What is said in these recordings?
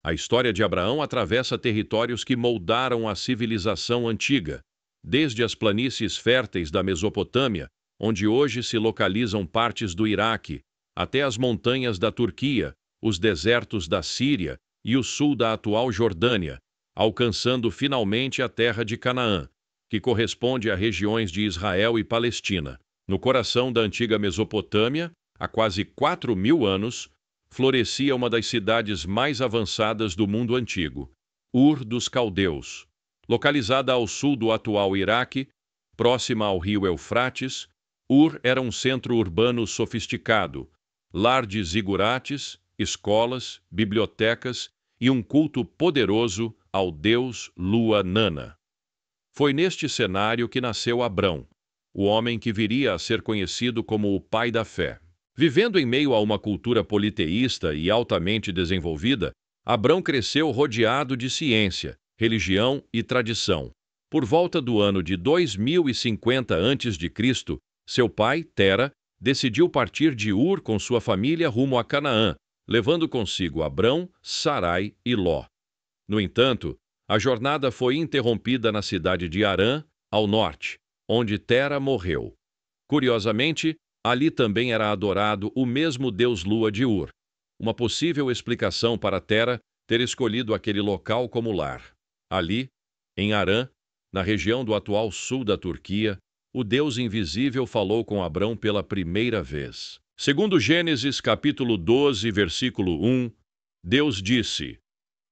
A história de Abraão atravessa territórios que moldaram a civilização antiga, desde as planícies férteis da Mesopotâmia, onde hoje se localizam partes do Iraque, até as montanhas da Turquia, os desertos da Síria e o sul da atual Jordânia, alcançando finalmente a terra de Canaã, que corresponde a regiões de Israel e Palestina. No coração da antiga Mesopotâmia, há quase 4.000 anos, florescia uma das cidades mais avançadas do mundo antigo, Ur dos Caldeus. Localizada ao sul do atual Iraque, próxima ao rio Eufrates, Ur era um centro urbano sofisticado, lar de zigurates, escolas, bibliotecas e um culto poderoso ao deus Lua Nana. Foi neste cenário que nasceu Abrão, o homem que viria a ser conhecido como o pai da fé. Vivendo em meio a uma cultura politeísta e altamente desenvolvida, Abrão cresceu rodeado de ciência, religião e tradição. Por volta do ano de 2050 a.C., seu pai, Tera, decidiu partir de Ur com sua família rumo a Canaã, levando consigo Abrão, Sarai e Ló. No entanto, a jornada foi interrompida na cidade de Harã, ao norte, onde Tera morreu. Curiosamente, ali também era adorado o mesmo deus Lua de Ur, uma possível explicação para Tera ter escolhido aquele local como lar. Ali, em Harã, na região do atual sul da Turquia, o Deus invisível falou com Abrão pela primeira vez. Segundo Gênesis capítulo 12, versículo 1, Deus disse: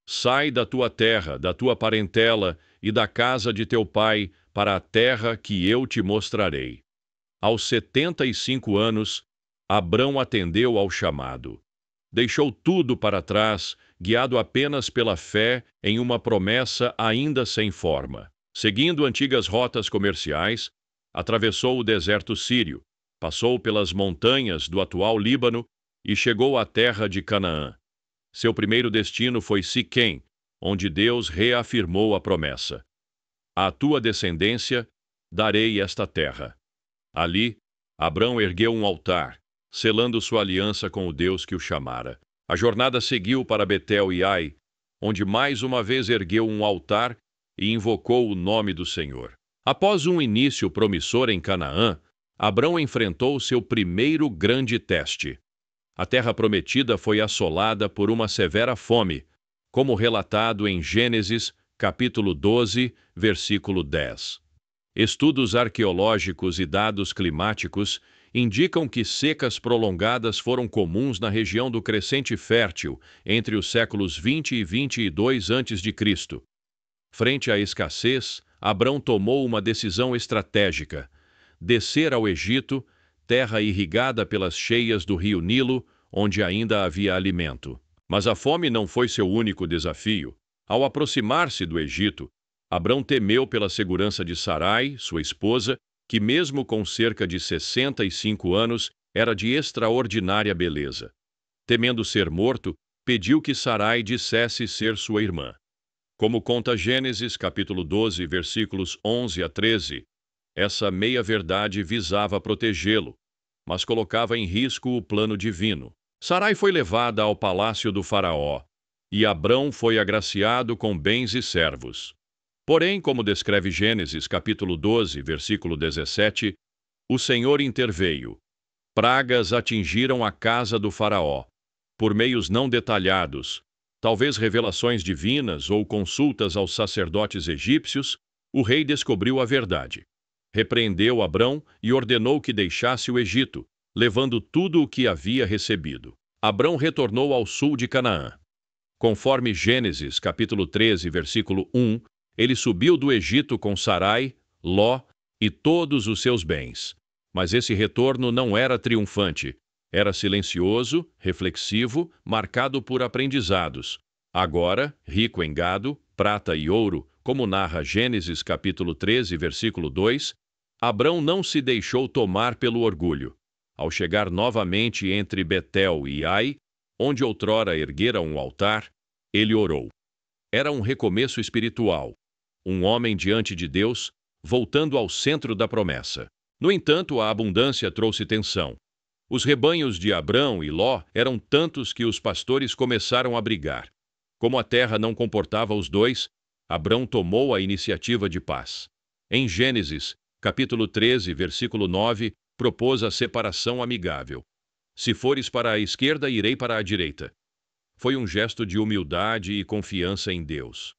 Sai da tua terra, da tua parentela e da casa de teu pai para a terra que eu te mostrarei. Aos 75 anos, Abrão atendeu ao chamado. Deixou tudo para trás, guiado apenas pela fé em uma promessa ainda sem forma. Seguindo antigas rotas comerciais, atravessou o deserto sírio, passou pelas montanhas do atual Líbano e chegou à terra de Canaã. Seu primeiro destino foi Siquém, onde Deus reafirmou a promessa: À tua descendência darei esta terra. Ali, Abrão ergueu um altar, selando sua aliança com o Deus que o chamara. A jornada seguiu para Betel e Ai, onde mais uma vez ergueu um altar e invocou o nome do Senhor. Após um início promissor em Canaã, Abrão enfrentou seu primeiro grande teste. A terra prometida foi assolada por uma severa fome, como relatado em Gênesis, capítulo 12, versículo 10. Estudos arqueológicos e dados climáticos indicam que secas prolongadas foram comuns na região do Crescente Fértil entre os séculos 20 e 22 a.C. Frente à escassez, Abrão tomou uma decisão estratégica: descer ao Egito, terra irrigada pelas cheias do rio Nilo, onde ainda havia alimento. Mas a fome não foi seu único desafio. Ao aproximar-se do Egito, Abrão temeu pela segurança de Sarai, sua esposa, que mesmo com cerca de 65 anos, era de extraordinária beleza. Temendo ser morto, pediu que Sarai dissesse ser sua irmã. Como conta Gênesis, capítulo 12, versículos 11 a 13, essa meia-verdade visava protegê-lo, mas colocava em risco o plano divino. Sarai foi levada ao palácio do faraó, e Abrão foi agraciado com bens e servos. Porém, como descreve Gênesis, capítulo 12, versículo 17, o Senhor interveio. Pragas atingiram a casa do faraó, por meios não detalhados, talvez revelações divinas ou consultas aos sacerdotes egípcios, o rei descobriu a verdade. Repreendeu Abrão e ordenou que deixasse o Egito, levando tudo o que havia recebido. Abrão retornou ao sul de Canaã. Conforme Gênesis, capítulo 13, versículo 1, ele subiu do Egito com Sarai, Ló e todos os seus bens. Mas esse retorno não era triunfante. Era silencioso, reflexivo, marcado por aprendizados. Agora, rico em gado, prata e ouro, como narra Gênesis capítulo 13, versículo 2, Abrão não se deixou tomar pelo orgulho. Ao chegar novamente entre Betel e Ai, onde outrora erguera um altar, ele orou. Era um recomeço espiritual. Um homem diante de Deus, voltando ao centro da promessa. No entanto, a abundância trouxe tensão. Os rebanhos de Abrão e Ló eram tantos que os pastores começaram a brigar. Como a terra não comportava os dois, Abrão tomou a iniciativa de paz. Em Gênesis, capítulo 13, versículo 9, propôs a separação amigável. Se fores para a esquerda, irei para a direita. Foi um gesto de humildade e confiança em Deus.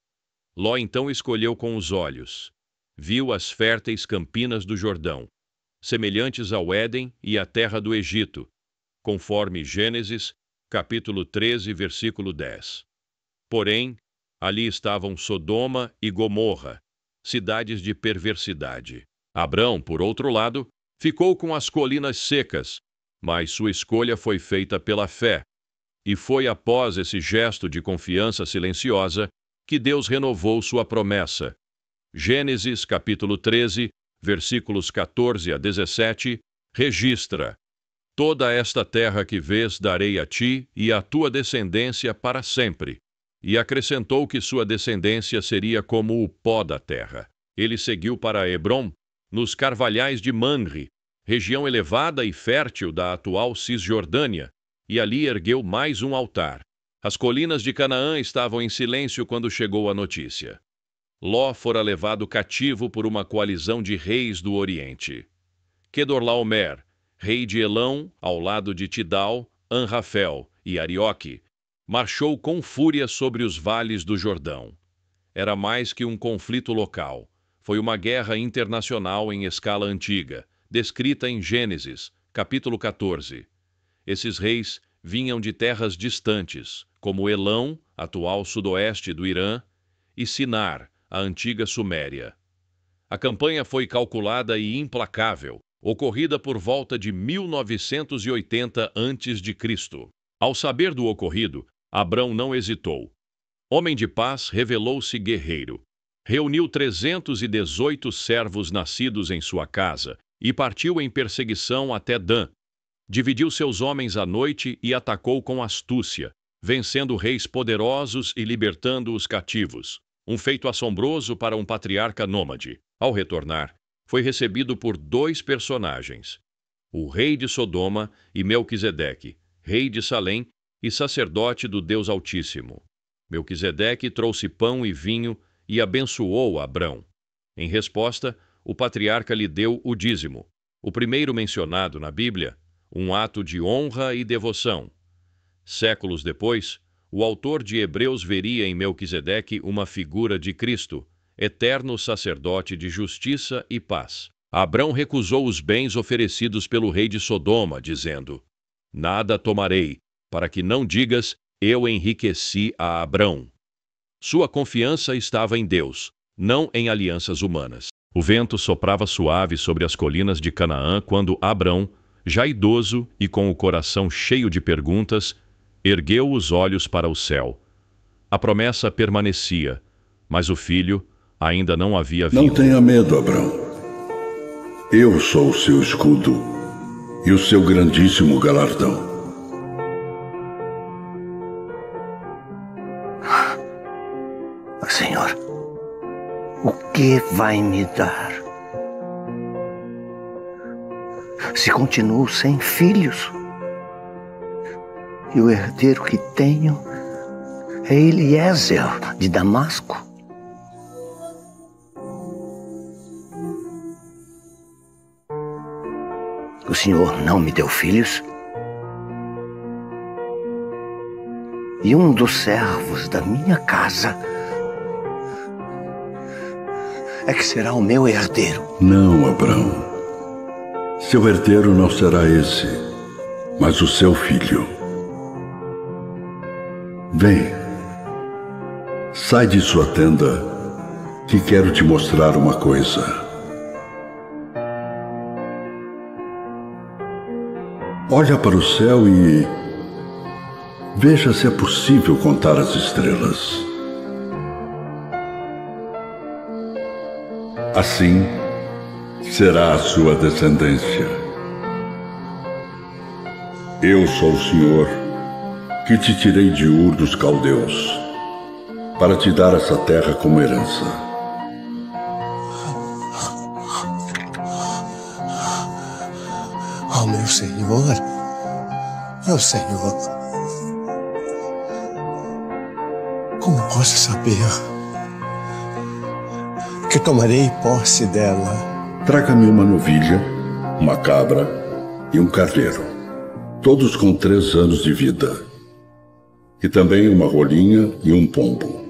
Ló então escolheu com os olhos. Viu as férteis campinas do Jordão, semelhantes ao Éden e à terra do Egito, conforme Gênesis, capítulo 13, versículo 10. Porém, ali estavam Sodoma e Gomorra, cidades de perversidade. Abrão, por outro lado, ficou com as colinas secas, mas sua escolha foi feita pela fé. E foi após esse gesto de confiança silenciosa que Deus renovou sua promessa. Gênesis, capítulo 13, versículos 14 a 17, registra: Toda esta terra que vês darei a ti e à tua descendência para sempre. E acrescentou que sua descendência seria como o pó da terra. Ele seguiu para Hebrom, nos carvalhais de Manre, região elevada e fértil da atual Cisjordânia, e ali ergueu mais um altar. As colinas de Canaã estavam em silêncio quando chegou a notícia. Ló fora levado cativo por uma coalizão de reis do Oriente. Quedorlaomer, rei de Elão, ao lado de Tidal, Anrafel e Arioque, marchou com fúria sobre os vales do Jordão. Era mais que um conflito local. Foi uma guerra internacional em escala antiga, descrita em Gênesis, capítulo 14. Esses reis vinham de terras distantes, como Elão, atual sudoeste do Irã, e Sinar, a antiga Suméria. A campanha foi calculada e implacável, ocorrida por volta de 1980 a.C. Ao saber do ocorrido, Abrão não hesitou. Homem de paz, revelou-se guerreiro. Reuniu 318 servos nascidos em sua casa e partiu em perseguição até Dan. Dividiu seus homens à noite e atacou com astúcia, vencendo reis poderosos e libertando os cativos. Um feito assombroso para um patriarca nômade. Ao retornar, foi recebido por dois personagens: o rei de Sodoma e Melquisedeque, rei de Salém e sacerdote do Deus Altíssimo. Melquisedeque trouxe pão e vinho e abençoou Abrão. Em resposta, o patriarca lhe deu o dízimo, o primeiro mencionado na Bíblia, um ato de honra e devoção. Séculos depois, o autor de Hebreus veria em Melquisedeque uma figura de Cristo, eterno sacerdote de justiça e paz. Abrão recusou os bens oferecidos pelo rei de Sodoma, dizendo: Nada tomarei, para que não digas, eu enriqueci a Abrão. Sua confiança estava em Deus, não em alianças humanas. O vento soprava suave sobre as colinas de Canaã quando Abrão, já idoso e com o coração cheio de perguntas, ergueu os olhos para o céu. A promessa permanecia, mas o filho ainda não havia vindo. Não tenha medo, Abrão. Eu sou o seu escudo e o seu grandíssimo galardão. Senhor, o que vai me dar? Se continuo sem filhos, e o herdeiro que tenho é Eliezer de Damasco. O Senhor não me deu filhos, e um dos servos da minha casa é que será o meu herdeiro. Não, Abrão. Seu herdeiro não será esse, mas o seu filho. Vem, sai de sua tenda, que quero te mostrar uma coisa. Olha para o céu e veja se é possível contar as estrelas. Assim será a sua descendência. Eu sou o Senhor, que te tirei de Ur dos Caldeus, para te dar essa terra como herança. Oh, meu Senhor, meu Senhor. posso saber que tomarei posse dela. Traga-me uma novilha, uma cabra e um carneiro, todos com 3 anos de vida, e também uma rolinha e um pombo.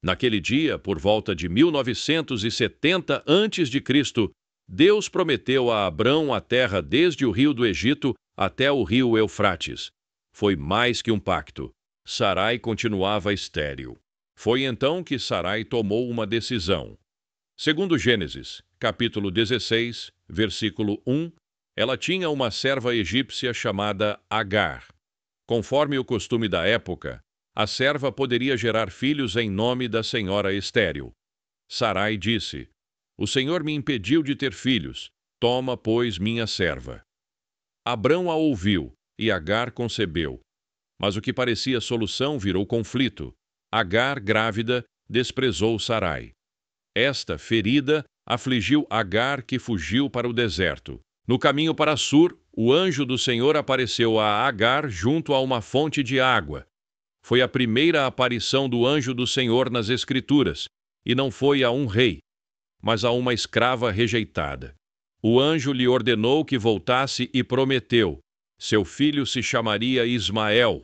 Naquele dia, por volta de 1970 a.C., Deus prometeu a Abrão a terra desde o rio do Egito até o rio Eufrates. Foi mais que um pacto. Sarai continuava estéril. Foi então que Sarai tomou uma decisão. Segundo Gênesis, capítulo 16, versículo 1, ela tinha uma serva egípcia chamada Agar. Conforme o costume da época, a serva poderia gerar filhos em nome da senhora estéril. Sarai disse: "O Senhor me impediu de ter filhos. Toma, pois, minha serva." Abrão a ouviu, e Agar concebeu. Mas o que parecia solução virou conflito. Agar, grávida, desprezou Sarai. Esta, ferida, afligiu Agar, que fugiu para o deserto. No caminho para Sur, o anjo do Senhor apareceu a Agar junto a uma fonte de água. Foi a primeira aparição do anjo do Senhor nas Escrituras, e não foi a um rei, mas a uma escrava rejeitada. O anjo lhe ordenou que voltasse e prometeu: seu filho se chamaria Ismael.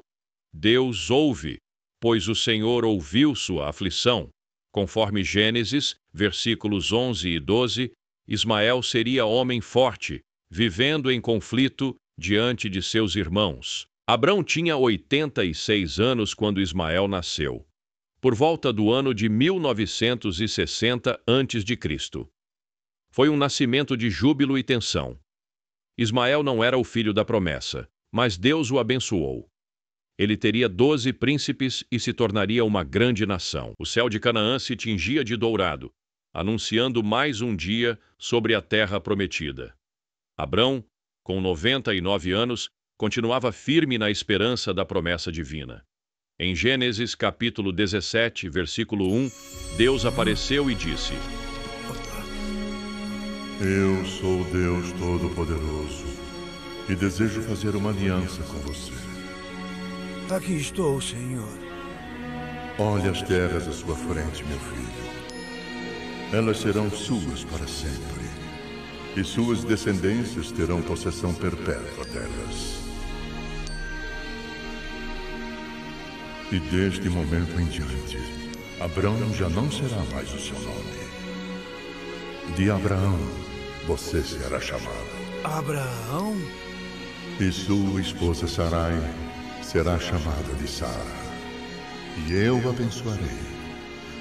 Deus ouve, pois o Senhor ouviu sua aflição. Conforme Gênesis, versículos 11 e 12, Ismael seria homem forte, vivendo em conflito diante de seus irmãos. Abrão tinha 86 anos quando Ismael nasceu, por volta do ano de 1960 a.C. Foi um nascimento de júbilo e tensão. Ismael não era o filho da promessa, mas Deus o abençoou. Ele teria 12 príncipes e se tornaria uma grande nação. O céu de Canaã se tingia de dourado, anunciando mais um dia sobre a terra prometida. Abrão, com 99 anos, continuava firme na esperança da promessa divina. Em Gênesis capítulo 17, versículo 1, Deus apareceu e disse: Eu sou o Deus Todo-Poderoso e desejo fazer uma aliança com você. Aqui estou, Senhor. Olhe as terras à sua frente, meu filho. Elas serão suas para sempre, e suas descendências terão possessão perpétua delas. E desde momento em diante, Abrão já não será mais o seu nome. De Abraão, você será chamado. Abraão? E sua esposa Sarai será chamada de Sara. E eu a abençoarei,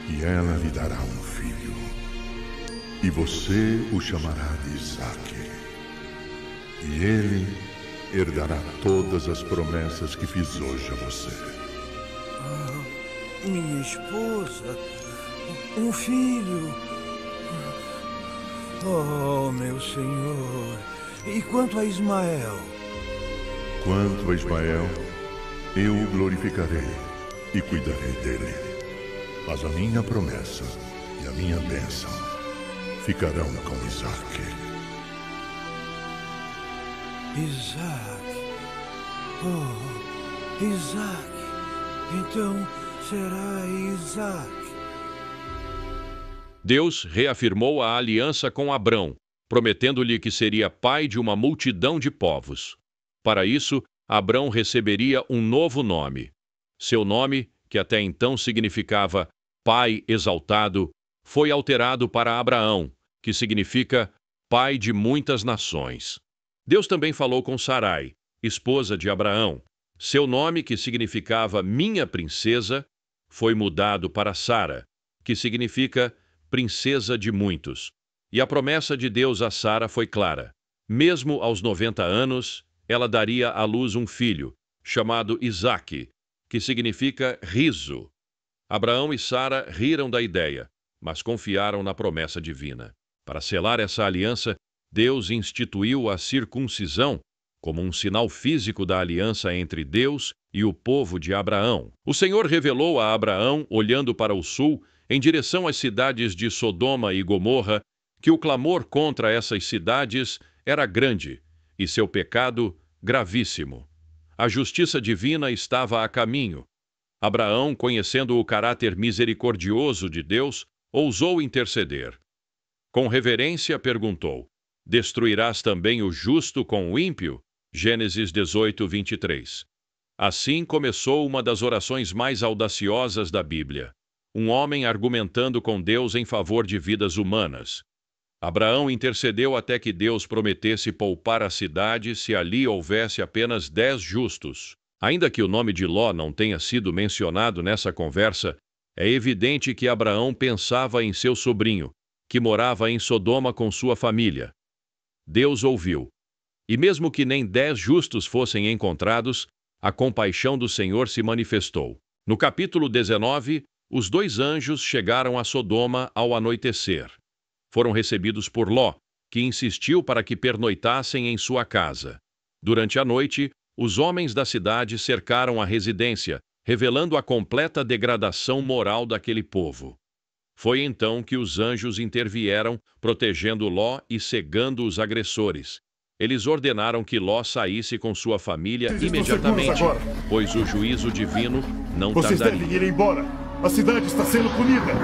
e ela lhe dará um filho. E você o chamará de Isaque. E ele herdará todas as promessas que fiz hoje a você. Minha esposa, um filho. Oh, meu Senhor. E quanto a Ismael? Quanto a Ismael, eu o glorificarei e cuidarei dele. Mas a minha promessa e a minha bênção ficarão com Isaque. Isaque. Oh, Isaque. Então será Isaque. Deus reafirmou a aliança com Abrão, prometendo-lhe que seria pai de uma multidão de povos. Para isso, Abrão receberia um novo nome. Seu nome, que até então significava Pai Exaltado, foi alterado para Abraão, que significa Pai de muitas nações. Deus também falou com Sarai, esposa de Abraão. Seu nome, que significava Minha Princesa, foi mudado para Sara, que significa Princesa de muitos. E a promessa de Deus a Sara foi clara. Mesmo aos 90 anos, ela daria à luz um filho, chamado Isaque, que significa riso. Abraão e Sara riram da ideia, mas confiaram na promessa divina. Para selar essa aliança, Deus instituiu a circuncisão como um sinal físico da aliança entre Deus e o povo de Abraão. O Senhor revelou a Abraão, olhando para o sul, em direção às cidades de Sodoma e Gomorra, que o clamor contra essas cidades era grande e seu pecado gravíssimo. a justiça divina estava a caminho. Abraão, conhecendo o caráter misericordioso de Deus, ousou interceder. Com reverência perguntou: destruirás também o justo com o ímpio? Gênesis 18, 23. Assim começou uma das orações mais audaciosas da Bíblia. Um homem argumentando com Deus em favor de vidas humanas. Abraão intercedeu até que Deus prometesse poupar a cidade se ali houvesse apenas 10 justos. Ainda que o nome de Ló não tenha sido mencionado nessa conversa, é evidente que Abraão pensava em seu sobrinho, que morava em Sodoma com sua família. Deus ouviu. E mesmo que nem 10 justos fossem encontrados, a compaixão do Senhor se manifestou. No capítulo 19, os 2 anjos chegaram a Sodoma ao anoitecer. Foram recebidos por Ló, que insistiu para que pernoitassem em sua casa. Durante a noite, os homens da cidade cercaram a residência, revelando a completa degradação moral daquele povo. Foi então que os anjos intervieram, protegendo Ló e cegando os agressores. Eles ordenaram que Ló saísse com sua família imediatamente, pois o juízo divino não tardaria. Vocês devem ir embora. A cidade está sendo punida.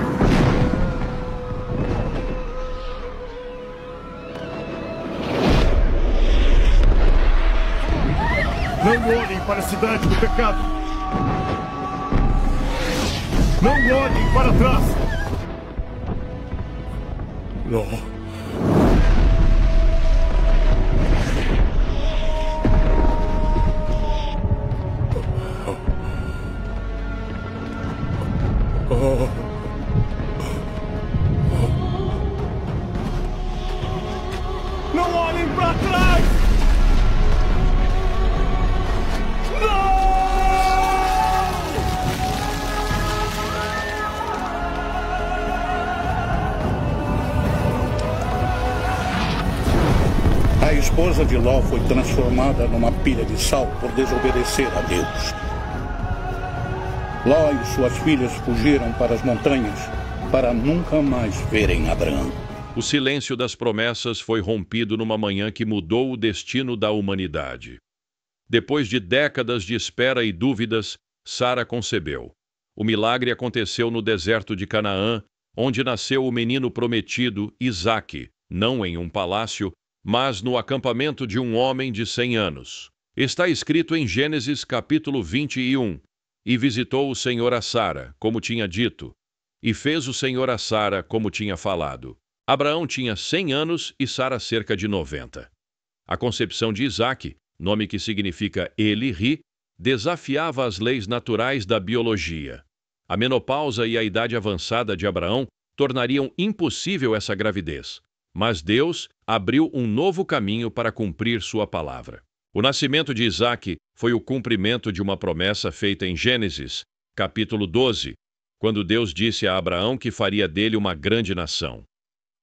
Não olhem para a cidade do pecado. Não olhem para trás. Não. Não olhem para trás! A esposa de Ló foi transformada numa pilha de sal por desobedecer a Deus. Ló e suas filhas fugiram para as montanhas para nunca mais verem Abraão. O silêncio das promessas foi rompido numa manhã que mudou o destino da humanidade. Depois de décadas de espera e dúvidas, Sara concebeu. O milagre aconteceu no deserto de Canaã, onde nasceu o menino prometido, Isaque, não em um palácio, mas no acampamento de um homem de 100 anos. Está escrito em Gênesis capítulo 21. E visitou o Senhor a Sara, como tinha dito, e fez o Senhor a Sara como tinha falado. Abraão tinha 100 anos e Sara cerca de 90. A concepção de Isaque, nome que significa ele ri, desafiava as leis naturais da biologia. A menopausa e a idade avançada de Abraão tornariam impossível essa gravidez, mas Deus abriu um novo caminho para cumprir sua palavra. O nascimento de Isaque foi o cumprimento de uma promessa feita em Gênesis, capítulo 12, quando Deus disse a Abraão que faria dele uma grande nação.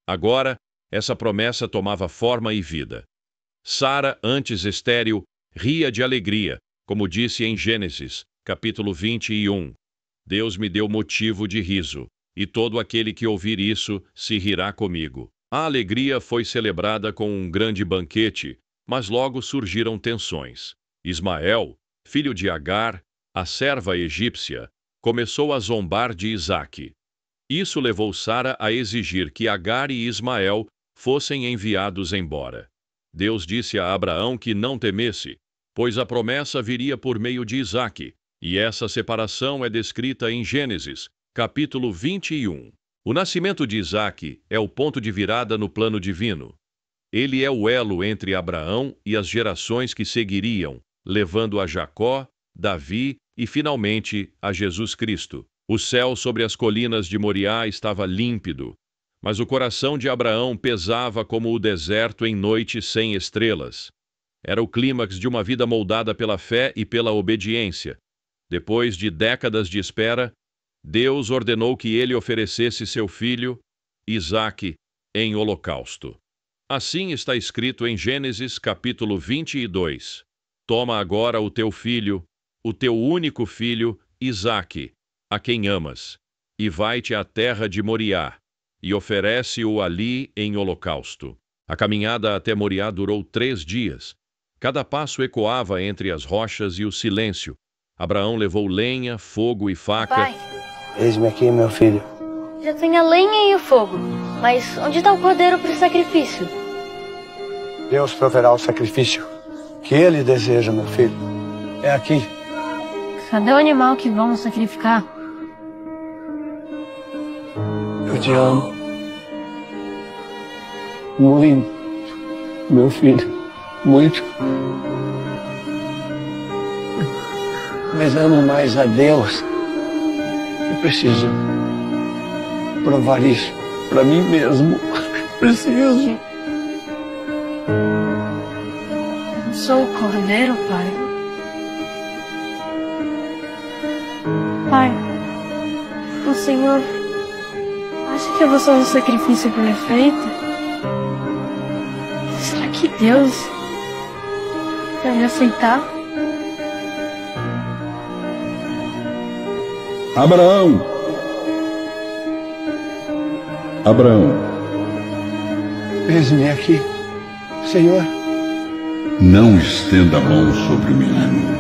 Agora, essa promessa tomava forma e vida. Sara, antes estéril, ria de alegria, como disse em Gênesis, capítulo 21. Deus me deu motivo de riso, e todo aquele que ouvir isso se rirá comigo. A alegria foi celebrada com um grande banquete, mas logo surgiram tensões. Ismael, filho de Agar, a serva egípcia, começou a zombar de Isaque. Isso levou Sara a exigir que Agar e Ismael fossem enviados embora. Deus disse a Abraão que não temesse, pois a promessa viria por meio de Isaque, e essa separação é descrita em Gênesis, capítulo 21. O nascimento de Isaque é o ponto de virada no plano divino. Ele é o elo entre Abraão e as gerações que seguiriam, levando a Jacó, Davi e, finalmente, a Jesus Cristo. O céu sobre as colinas de Moriá estava límpido, mas o coração de Abraão pesava como o deserto em noite sem estrelas. Era o clímax de uma vida moldada pela fé e pela obediência. Depois de décadas de espera, Deus ordenou que ele oferecesse seu filho, Isaque, em holocausto. Assim está escrito em Gênesis capítulo 22. Toma agora o teu filho, o teu único filho, Isaque, a quem amas, e vai-te à terra de Moriá, e oferece-o ali em holocausto. A caminhada até Moriá durou 3 dias, Cada passo ecoava entre as rochas e o silêncio. Abraão levou lenha, fogo e faca. Pai, Eis-me aqui, meu filho. já tem a lenha e o fogo, mas onde está o cordeiro para o sacrifício? Deus proverá o sacrifício que ele deseja, meu filho. É aqui. Cadê o animal que vamos sacrificar? Eu te amo. Muito, meu filho. Muito. Mas amo mais a Deus. Eu preciso provar isso para mim mesmo. Preciso. Eu sou o cordeiro, pai. Pai, o Senhor acha que eu vou ser um sacrifício perfeito? Será que Deus vai me aceitar? Abraão! Abraão, Eis-me aqui, Senhor. não estenda a mão sobre o menino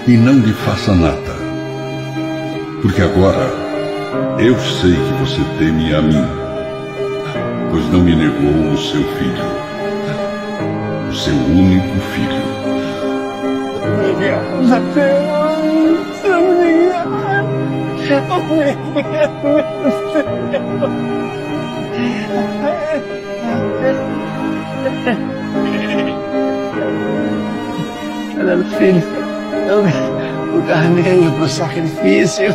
e não lhe faça nada, porque agora eu sei que você teme a mim, pois não me negou o seu filho, o seu único filho. Olha, filho, o carneiro para o sacrifício.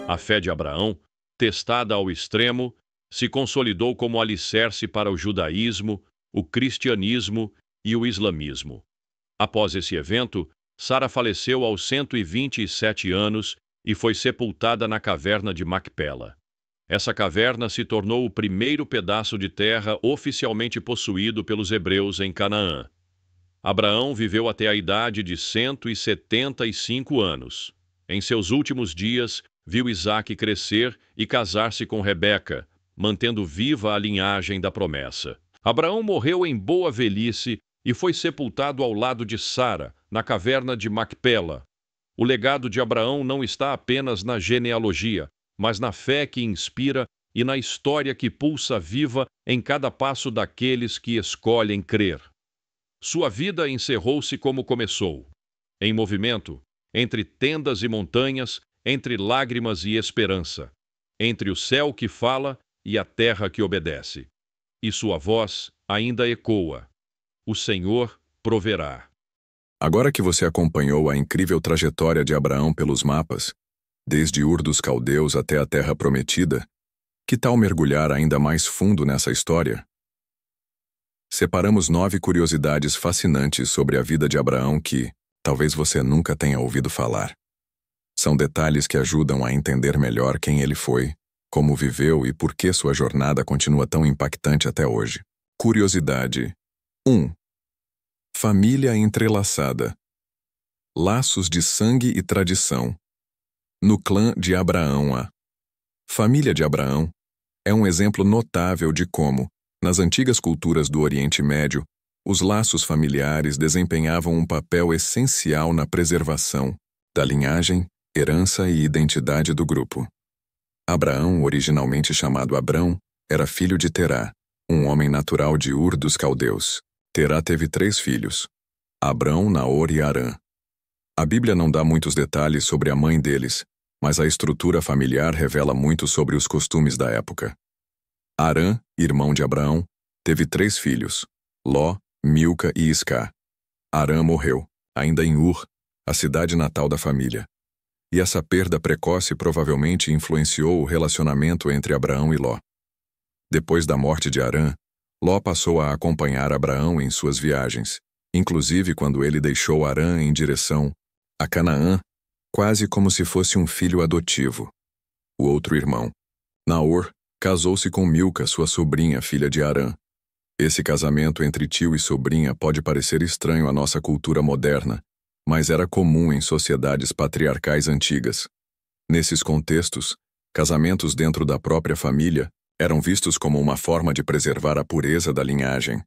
A fé de Abraão, testada ao extremo, se consolidou como alicerce para o judaísmo, o cristianismo e o islamismo. Após esse evento, Sara faleceu aos 127 anos e foi sepultada na caverna de Macpela. Essa caverna se tornou o primeiro pedaço de terra oficialmente possuído pelos hebreus em Canaã. Abraão viveu até a idade de 175 anos. Em seus últimos dias, viu Isaque crescer e casar-se com Rebeca, mantendo viva a linhagem da promessa. Abraão morreu em boa velhice e foi sepultado ao lado de Sara, na caverna de Macpela. O legado de Abraão não está apenas na genealogia, mas na fé que inspira e na história que pulsa viva em cada passo daqueles que escolhem crer. Sua vida encerrou-se como começou, em movimento, entre tendas e montanhas, entre lágrimas e esperança, entre o céu que fala e a terra que obedece. E sua voz ainda ecoa: o Senhor proverá. Agora que você acompanhou a incrível trajetória de Abraão pelos mapas, desde Ur dos Caldeus até a Terra Prometida, que tal mergulhar ainda mais fundo nessa história? Separamos 9 curiosidades fascinantes sobre a vida de Abraão que, talvez você nunca tenha ouvido falar. São detalhes que ajudam a entender melhor quem ele foi, como viveu e por que sua jornada continua tão impactante até hoje. Curiosidade 1. Família entrelaçada. Laços de sangue e tradição. No clã de Abraão, a família de Abraão é um exemplo notável de como, nas antigas culturas do Oriente Médio, os laços familiares desempenhavam um papel essencial na preservação da linhagem, herança e identidade do grupo. Abraão, originalmente chamado Abrão, era filho de Terá, um homem natural de Ur dos Caldeus. Terá teve 3 filhos, Abrão, Naor e Harã. A Bíblia não dá muitos detalhes sobre a mãe deles, mas a estrutura familiar revela muito sobre os costumes da época. Harã, irmão de Abraão, teve 3 filhos, Ló, Milca e Iscá. Harã morreu, ainda em Ur, a cidade natal da família. E essa perda precoce provavelmente influenciou o relacionamento entre Abraão e Ló. Depois da morte de Harã, Ló passou a acompanhar Abraão em suas viagens, inclusive quando ele deixou Harã em direção a Canaã, quase como se fosse um filho adotivo. O outro irmão, Naor, casou-se com Milca, sua sobrinha, filha de Harã. Esse casamento entre tio e sobrinha pode parecer estranho à nossa cultura moderna, mas era comum em sociedades patriarcais antigas. Nesses contextos, Casamentos dentro da própria família eram vistos como uma forma de preservar a pureza da linhagem,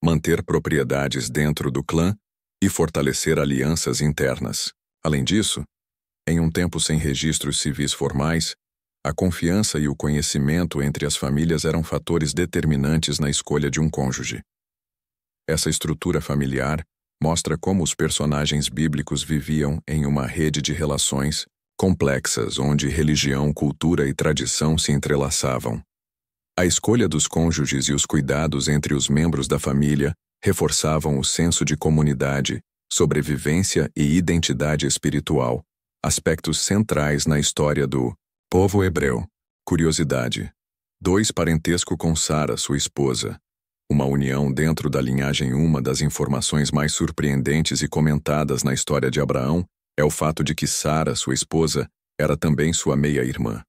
manter propriedades dentro do clã e fortalecer alianças internas. Além disso, em um tempo sem registros civis formais, a confiança e o conhecimento entre as famílias eram fatores determinantes na escolha de um cônjuge. Essa estrutura familiar mostra como os personagens bíblicos viviam em uma rede de relações complexas onde religião, cultura e tradição se entrelaçavam. A escolha dos cônjuges e os cuidados entre os membros da família reforçavam o senso de comunidade, sobrevivência e identidade espiritual, aspectos centrais na história do povo hebreu. Curiosidade. 2. Parentesco com Sara, sua esposa. Uma união dentro da linhagem. Uma das informações mais surpreendentes e comentadas na história de Abraão é o fato de que Sara, sua esposa, era também sua meia-irmã.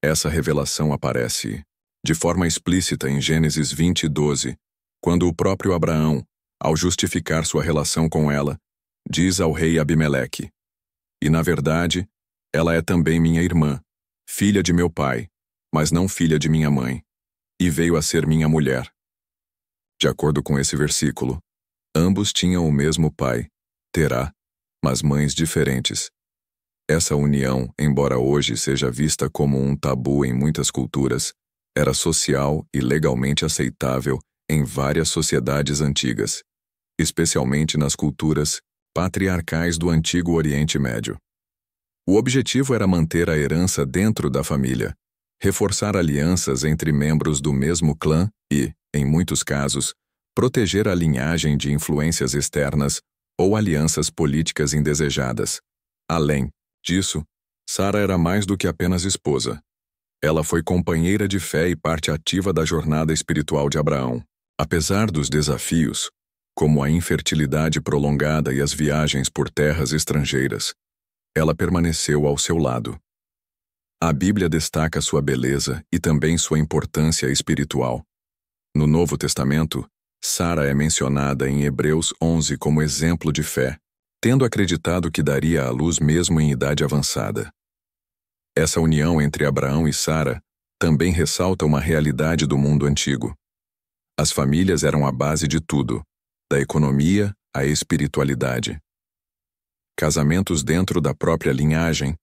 Essa revelação aparece de forma explícita em Gênesis 20:12, quando o próprio Abraão, ao justificar sua relação com ela, diz ao rei Abimeleque: "E na verdade, ela é também minha irmã, filha de meu pai, mas não filha de minha mãe, e veio a ser minha mulher." De acordo com esse versículo, ambos tinham o mesmo pai, Terá, mas mães diferentes. Essa união, embora hoje seja vista como um tabu em muitas culturas, era social e legalmente aceitável em várias sociedades antigas, especialmente nas culturas patriarcais do Antigo Oriente Médio. O objetivo era manter a herança dentro da família, reforçar alianças entre membros do mesmo clã e, em muitos casos, proteger a linhagem de influências externas ou alianças políticas indesejadas. Além disso, Sara era mais do que apenas esposa. Ela foi companheira de fé e parte ativa da jornada espiritual de Abraão. Apesar dos desafios, como a infertilidade prolongada e as viagens por terras estrangeiras, ela permaneceu ao seu lado. A Bíblia destaca sua beleza e também sua importância espiritual. No Novo Testamento, Sara é mencionada em Hebreus 11 como exemplo de fé, tendo acreditado que daria à luz mesmo em idade avançada. Essa união entre Abraão e Sara também ressalta uma realidade do mundo antigo. As famílias eram a base de tudo, da economia à espiritualidade. Casamentos dentro da própria linhagem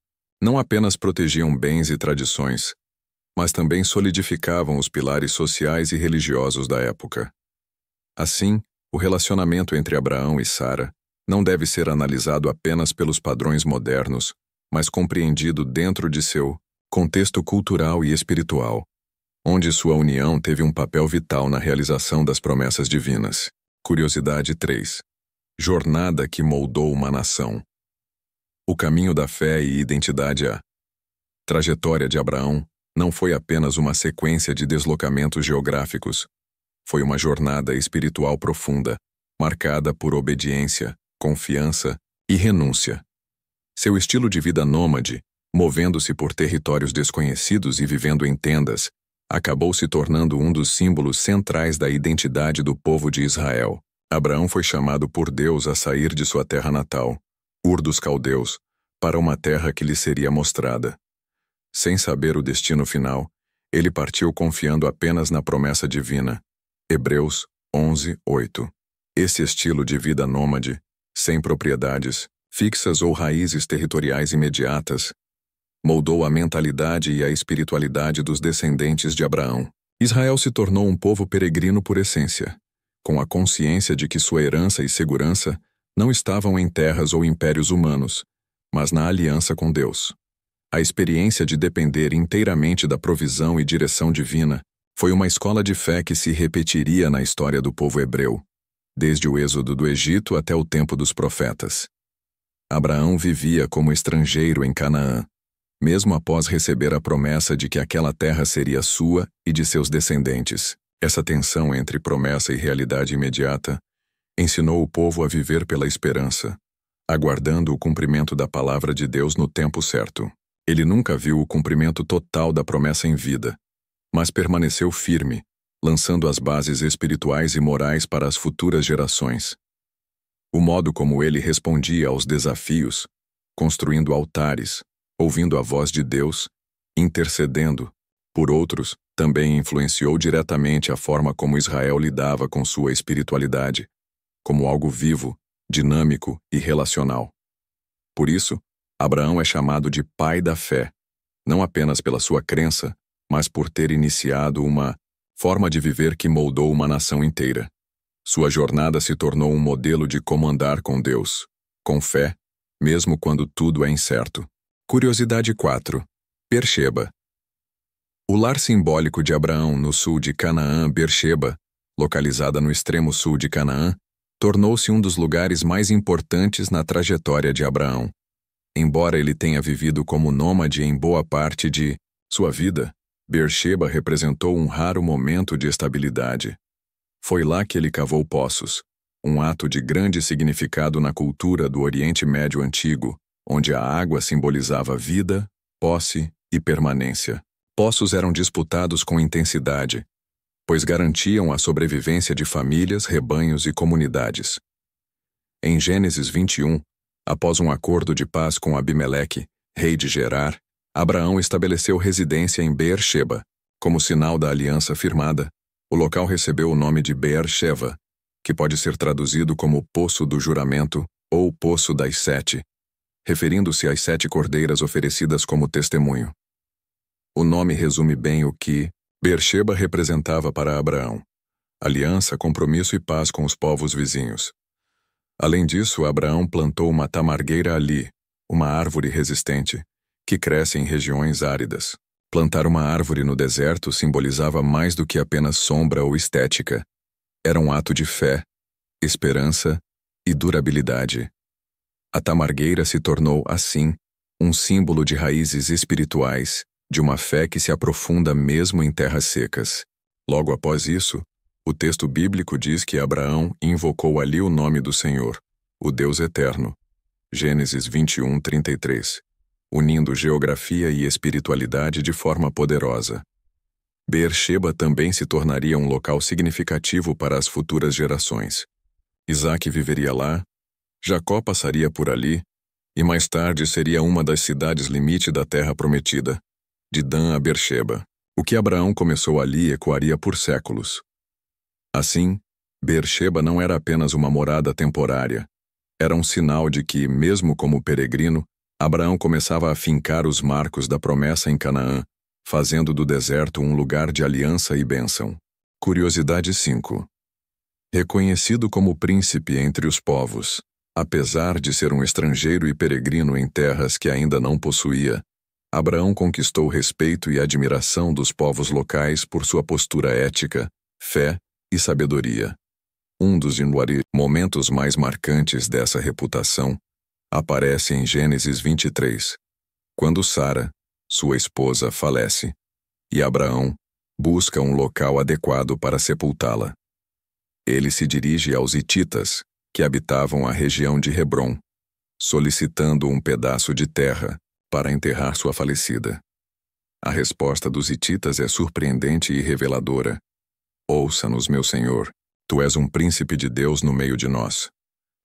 não apenas protegiam bens e tradições, mas também solidificavam os pilares sociais e religiosos da época. Assim, o relacionamento entre Abraão e Sara não deve ser analisado apenas pelos padrões modernos, mas compreendido dentro de seu contexto cultural e espiritual, onde sua união teve um papel vital na realização das promessas divinas. Curiosidade 3. Jornada que moldou uma nação. O caminho da fé e identidade. A trajetória de Abraão não foi apenas uma sequência de deslocamentos geográficos, foi uma jornada espiritual profunda, marcada por obediência, confiança e renúncia. Seu estilo de vida nômade, movendo-se por territórios desconhecidos e vivendo em tendas, acabou se tornando um dos símbolos centrais da identidade do povo de Israel. Abraão foi chamado por Deus a sair de sua terra natal, Ur dos Caldeus, para uma terra que lhe seria mostrada. Sem saber o destino final, ele partiu confiando apenas na promessa divina. Hebreus 11:8. Esse estilo de vida nômade, sem propriedades fixas ou raízes territoriais imediatas, moldou a mentalidade e a espiritualidade dos descendentes de Abraão. Israel se tornou um povo peregrino por essência, com a consciência de que sua herança e segurança não estavam em terras ou impérios humanos, mas na aliança com Deus. A experiência de depender inteiramente da provisão e direção divina foi uma escola de fé que se repetiria na história do povo hebreu, desde o êxodo do Egito até o tempo dos profetas. Abraão vivia como estrangeiro em Canaã, mesmo após receber a promessa de que aquela terra seria sua e de seus descendentes. Essa tensão entre promessa e realidade imediata ensinou o povo a viver pela esperança, aguardando o cumprimento da palavra de Deus no tempo certo. Ele nunca viu o cumprimento total da promessa em vida, mas permaneceu firme, lançando as bases espirituais e morais para as futuras gerações. O modo como ele respondia aos desafios, construindo altares, ouvindo a voz de Deus, intercedendo por outros, também influenciou diretamente a forma como Israel lidava com sua espiritualidade, como algo vivo, dinâmico e relacional. Por isso, Abraão é chamado de pai da fé, não apenas pela sua crença, mas por ter iniciado uma forma de viver que moldou uma nação inteira. Sua jornada se tornou um modelo de como andar com Deus, com fé, mesmo quando tudo é incerto. Curiosidade 4. Beersheba. O lar simbólico de Abraão no sul de Canaã, Beersheba, localizada no extremo sul de Canaã, tornou-se um dos lugares mais importantes na trajetória de Abraão. Embora ele tenha vivido como nômade em boa parte de sua vida, Beersheba representou um raro momento de estabilidade. Foi lá que ele cavou poços, um ato de grande significado na cultura do Oriente Médio Antigo, onde a água simbolizava vida, posse e permanência. Poços eram disputados com intensidade, pois garantiam a sobrevivência de famílias, rebanhos e comunidades. Em Gênesis 21, após um acordo de paz com Abimeleque, rei de Gerar, Abraão estabeleceu residência em Beersheba. Como sinal da aliança firmada, o local recebeu o nome de Beersheva, que pode ser traduzido como Poço do Juramento ou Poço das Sete, referindo-se às 7 cordeiras oferecidas como testemunho. O nome resume bem o que Beersheba representava para Abraão: aliança, compromisso e paz com os povos vizinhos. Além disso, Abraão plantou uma tamargueira ali, uma árvore resistente, que cresce em regiões áridas. Plantar uma árvore no deserto simbolizava mais do que apenas sombra ou estética. Era um ato de fé, esperança e durabilidade. A tamargueira se tornou, assim, um símbolo de raízes espirituais, de uma fé que se aprofunda mesmo em terras secas. Logo após isso, o texto bíblico diz que Abraão invocou ali o nome do Senhor, o Deus Eterno. Gênesis 21:33, unindo geografia e espiritualidade de forma poderosa. Beersheba também se tornaria um local significativo para as futuras gerações. Isaque viveria lá, Jacó passaria por ali, e mais tarde seria uma das cidades limite da terra prometida, de Dan a Beersheba. O que Abraão começou ali ecoaria por séculos. Assim, Beersheba não era apenas uma morada temporária. Era um sinal de que, mesmo como peregrino, Abraão começava a fincar os marcos da promessa em Canaã, fazendo do deserto um lugar de aliança e bênção. Curiosidade 5. Reconhecido como príncipe entre os povos, apesar de ser um estrangeiro e peregrino em terras que ainda não possuía, Abraão conquistou o respeito e admiração dos povos locais por sua postura ética, fé e sabedoria. Um dos momentos mais marcantes dessa reputação aparece em Gênesis 23, quando Sara, sua esposa, falece, e Abraão busca um local adequado para sepultá-la. Ele se dirige aos hititas, que habitavam a região de Hebrom, solicitando um pedaço de terra para enterrar sua falecida. A resposta dos hititas é surpreendente e reveladora. Ouça-nos, meu Senhor, tu és um príncipe de Deus no meio de nós.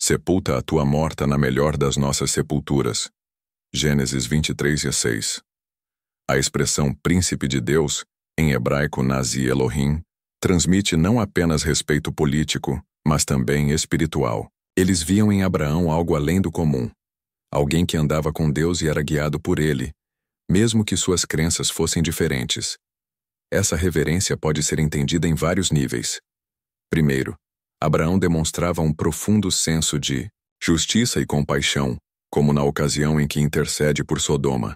Sepulta a tua morta na melhor das nossas sepulturas. Gênesis 23:6. A expressão príncipe de Deus, em hebraico Nazi Elohim, transmite não apenas respeito político, mas também espiritual. Eles viam em Abraão algo além do comum. Alguém que andava com Deus e era guiado por ele, mesmo que suas crenças fossem diferentes. Essa reverência pode ser entendida em vários níveis. Primeiro, Abraão demonstrava um profundo senso de justiça e compaixão, como na ocasião em que intercede por Sodoma.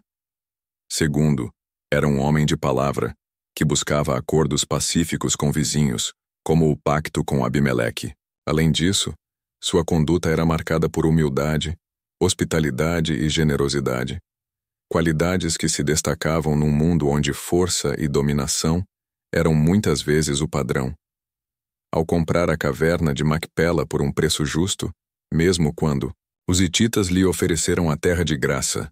Segundo, era um homem de palavra, que buscava acordos pacíficos com vizinhos, como o pacto com Abimeleque. Além disso, sua conduta era marcada por humildade, hospitalidade e generosidade, qualidades que se destacavam num mundo onde força e dominação eram muitas vezes o padrão. Ao comprar a caverna de Macpela por um preço justo, mesmo quando os hititas lhe ofereceram a terra de graça,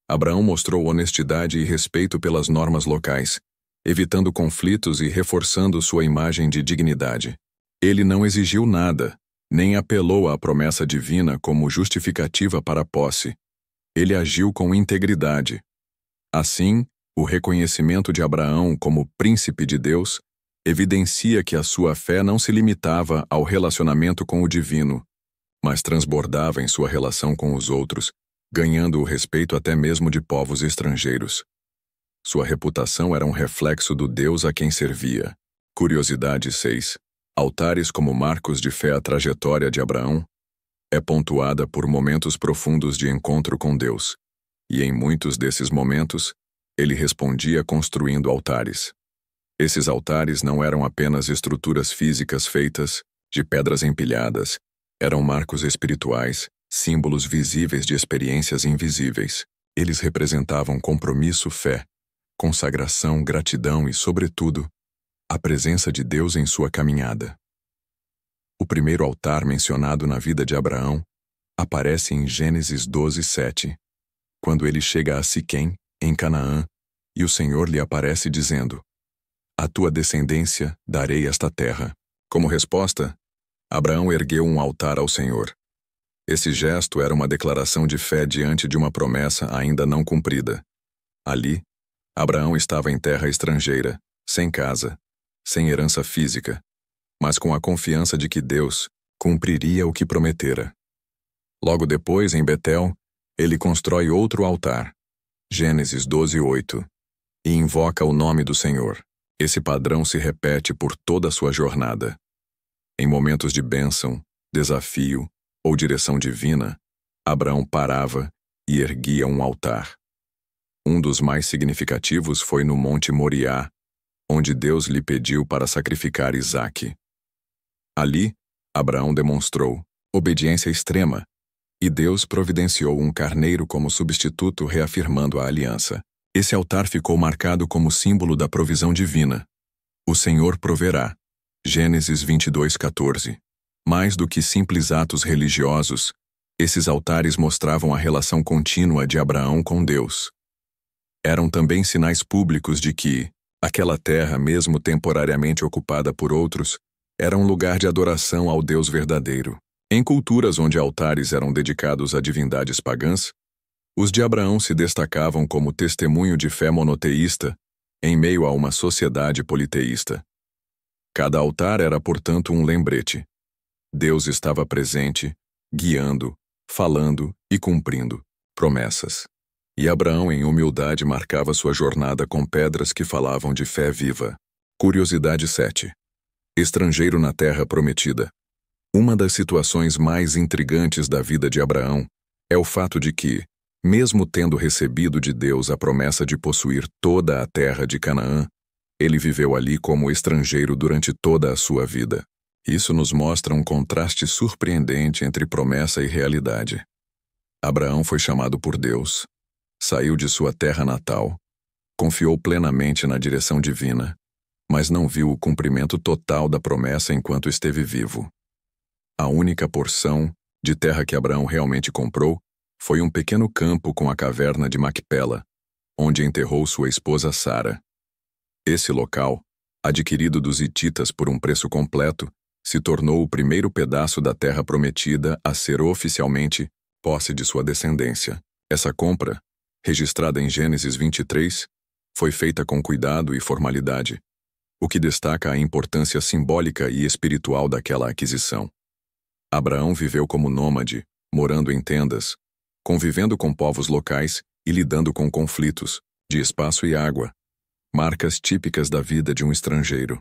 Abraão mostrou honestidade e respeito pelas normas locais, evitando conflitos e reforçando sua imagem de dignidade. Ele não exigiu nada, nem apelou à promessa divina como justificativa para a posse. Ele agiu com integridade. Assim, O reconhecimento de Abraão como príncipe de Deus evidencia que a sua fé não se limitava ao relacionamento com o divino, mas transbordava em sua relação com os outros, ganhando o respeito até mesmo de povos estrangeiros. Sua reputação era um reflexo do Deus a quem servia. Curiosidade 6. Altares como marcos de fé. A trajetória de Abraão é pontuada por momentos profundos de encontro com Deus, e em muitos desses momentos, ele respondia construindo altares. Esses altares não eram apenas estruturas físicas feitas de pedras empilhadas, eram marcos espirituais, símbolos visíveis de experiências invisíveis. Eles representavam compromisso, fé, consagração, gratidão e, sobretudo, a presença de Deus em sua caminhada. O primeiro altar mencionado na vida de Abraão aparece em Gênesis 12:7, quando ele chega a Siquém, em Canaã, e o Senhor lhe aparece dizendo: "A tua descendência darei esta terra." Como resposta, Abraão ergueu um altar ao Senhor. Esse gesto era uma declaração de fé diante de uma promessa ainda não cumprida. Ali, Abraão estava em terra estrangeira, sem casa, sem herança física, mas com a confiança de que Deus cumpriria o que prometera. Logo depois, em Betel, ele constrói outro altar, Gênesis 12:8, e invoca o nome do Senhor. Esse padrão se repete por toda a sua jornada. Em momentos de bênção, desafio ou direção divina, Abraão parava e erguia um altar. Um dos mais significativos foi no Monte Moriá, onde Deus lhe pediu para sacrificar Isaque. Ali, Abraão demonstrou obediência extrema, e Deus providenciou um carneiro como substituto, reafirmando a aliança. Esse altar ficou marcado como símbolo da provisão divina. O Senhor proverá. Gênesis 22:14. Mais do que simples atos religiosos, esses altares mostravam a relação contínua de Abraão com Deus. Eram também sinais públicos de que aquela terra, mesmo temporariamente ocupada por outros, era um lugar de adoração ao Deus verdadeiro. Em culturas onde altares eram dedicados a divindades pagãs, os de Abraão se destacavam como testemunho de fé monoteísta em meio a uma sociedade politeísta. Cada altar era, portanto, um lembrete. Deus estava presente, guiando, falando e cumprindo promessas. E Abraão, em humildade, marcava sua jornada com pedras que falavam de fé viva. Curiosidade 7. Estrangeiro na terra prometida. Uma das situações mais intrigantes da vida de Abraão é o fato de que, mesmo tendo recebido de Deus a promessa de possuir toda a terra de Canaã, ele viveu ali como estrangeiro durante toda a sua vida. Isso nos mostra um contraste surpreendente entre promessa e realidade. Abraão foi chamado por Deus, saiu de sua terra natal, confiou plenamente na direção divina, mas não viu o cumprimento total da promessa enquanto esteve vivo. A única porção de terra que Abraão realmente comprou foi um pequeno campo com a caverna de Macpela, onde enterrou sua esposa Sara. Esse local, adquirido dos hititas por um preço completo, se tornou o primeiro pedaço da terra prometida a ser oficialmente posse de sua descendência. Essa compra, registrada em Gênesis 23, foi feita com cuidado e formalidade, o que destaca a importância simbólica e espiritual daquela aquisição. Abraão viveu como nômade, morando em tendas, convivendo com povos locais e lidando com conflitos de espaço e água, marcas típicas da vida de um estrangeiro.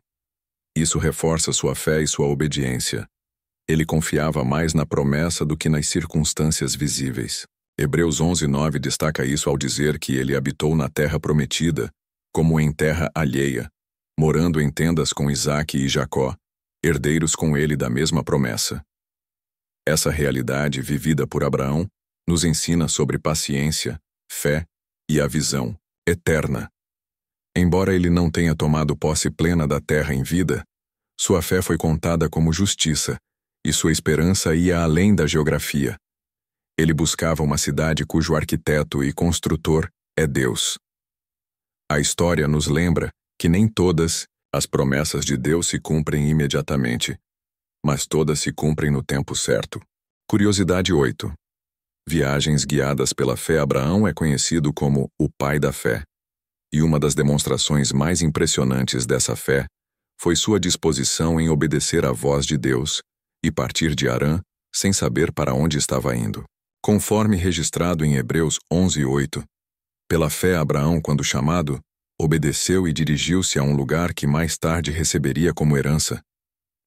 Isso reforça sua fé e sua obediência. Ele confiava mais na promessa do que nas circunstâncias visíveis. Hebreus 11:9 destaca isso ao dizer que ele habitou na terra prometida, como em terra alheia, morando em tendas com Isaque e Jacó, herdeiros com ele da mesma promessa. Essa realidade vivida por Abraão nos ensina sobre paciência, fé e a visão eterna. Embora ele não tenha tomado posse plena da terra em vida, sua fé foi contada como justiça, e sua esperança ia além da geografia. Ele buscava uma cidade cujo arquiteto e construtor é Deus. A história nos lembra que nem todas as promessas de Deus se cumprem imediatamente, mas todas se cumprem no tempo certo. Curiosidade 8. Viagens guiadas pela fé. Abraão é conhecido como o pai da fé. e uma das demonstrações mais impressionantes dessa fé foi sua disposição em obedecer à voz de Deus e partir de Harã sem saber para onde estava indo. Conforme registrado em Hebreus 11:8, pela fé Abraão, quando chamado, obedeceu e dirigiu-se a um lugar que mais tarde receberia como herança,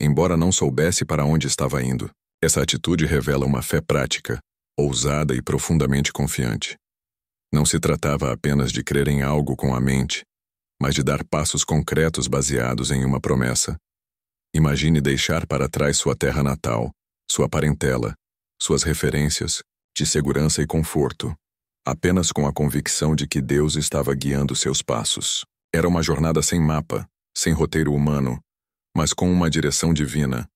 embora não soubesse para onde estava indo. Essa atitude revela uma fé prática, ousada e profundamente confiante. Não se tratava apenas de crer em algo com a mente, mas de dar passos concretos baseados em uma promessa. Imagine deixar para trás sua terra natal, sua parentela, suas referências de segurança e conforto, apenas com a convicção de que Deus estava guiando seus passos. Era uma jornada sem mapa, sem roteiro humano, mas com uma direção divina.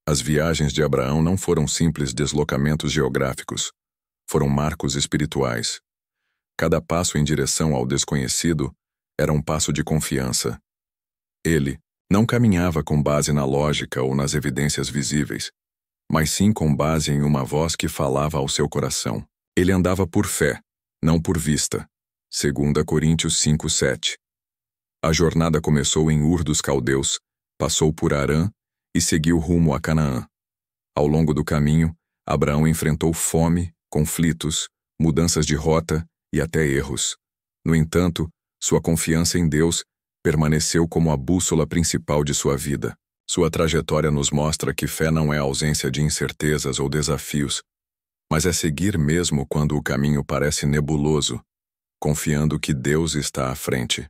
As viagens de Abraão não foram simples deslocamentos geográficos, foram marcos espirituais. Cada passo em direção ao desconhecido era um passo de confiança. Ele não caminhava com base na lógica ou nas evidências visíveis, mas sim com base em uma voz que falava ao seu coração. Ele andava por fé, não por vista. 2 Coríntios 5:7. A jornada começou em Ur dos Caldeus, passou por Harã e seguiu rumo a Canaã. Ao longo do caminho, Abraão enfrentou fome, conflitos, mudanças de rota e até erros. No entanto, sua confiança em Deus permaneceu como a bússola principal de sua vida. Sua trajetória nos mostra que fé não é ausência de incertezas ou desafios, mas é seguir mesmo quando o caminho parece nebuloso, confiando que Deus está à frente.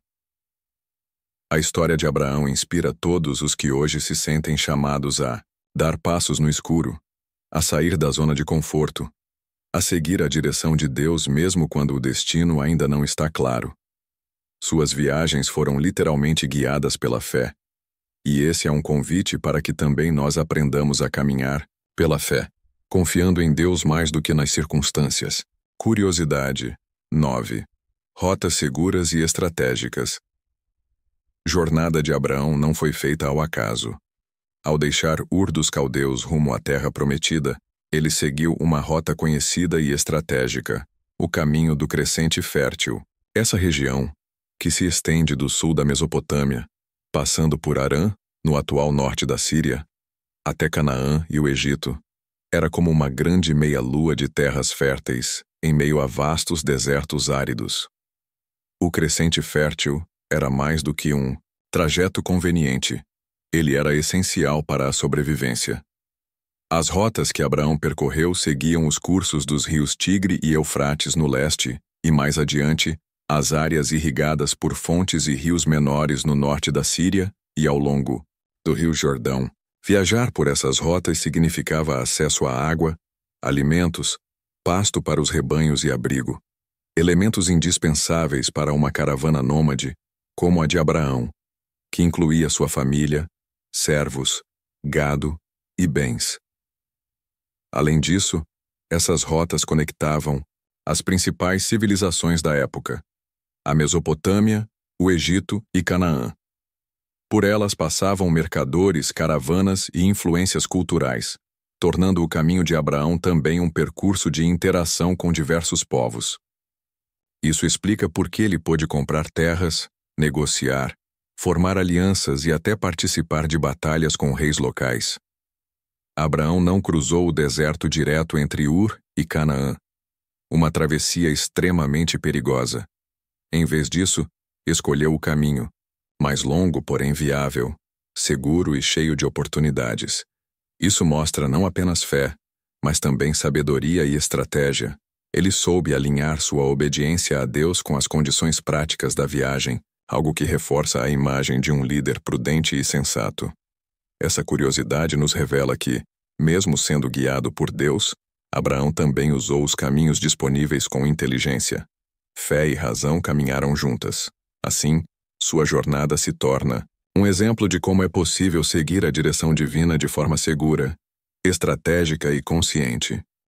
A história de Abraão inspira todos os que hoje se sentem chamados a dar passos no escuro, a sair da zona de conforto, a seguir a direção de Deus mesmo quando o destino ainda não está claro. Suas viagens foram literalmente guiadas pela fé, e esse é um convite para que também nós aprendamos a caminhar pela fé, confiando em Deus mais do que nas circunstâncias. Curiosidade 9. Rotas seguras e estratégicas. Jornada de Abraão não foi feita ao acaso. Ao deixar Ur dos Caldeus rumo à Terra Prometida, ele seguiu uma rota conhecida e estratégica, o caminho do crescente fértil. Essa região, que se estende do sul da Mesopotâmia, passando por Harã, no atual norte da Síria, até Canaã e o Egito, era como uma grande meia-lua de terras férteis, em meio a vastos desertos áridos. O crescente fértil era mais do que um trajeto conveniente, ele era essencial para a sobrevivência. As rotas que Abraão percorreu seguiam os cursos dos rios Tigre e Eufrates no leste, e mais adiante, as áreas irrigadas por fontes e rios menores no norte da Síria e ao longo do Rio Jordão. Viajar por essas rotas significava acesso à água, alimentos, pasto para os rebanhos e abrigo, elementos indispensáveis para uma caravana nômade, como a de Abraão, que incluía sua família, servos, gado e bens. Além disso, essas rotas conectavam as principais civilizações da época, a Mesopotâmia, o Egito e Canaã. Por elas passavam mercadores, caravanas e influências culturais, tornando o caminho de Abraão também um percurso de interação com diversos povos. Isso explica por que ele pôde comprar terras, negociar, formar alianças e até participar de batalhas com reis locais. Abraão não cruzou o deserto direto entre Ur e Canaã, uma travessia extremamente perigosa. Em vez disso, escolheu o caminho, mais longo, porém viável, seguro e cheio de oportunidades. Isso mostra não apenas fé, mas também sabedoria e estratégia. Ele soube alinhar sua obediência a Deus com as condições práticas da viagem, algo que reforça a imagem de um líder prudente e sensato. Essa curiosidade nos revela que, mesmo sendo guiado por Deus, Abraão também usou os caminhos disponíveis com inteligência. Fé e razão caminharam juntas. Assim, sua jornada se torna um exemplo de como é possível seguir a direção divina de forma segura, estratégica e consciente.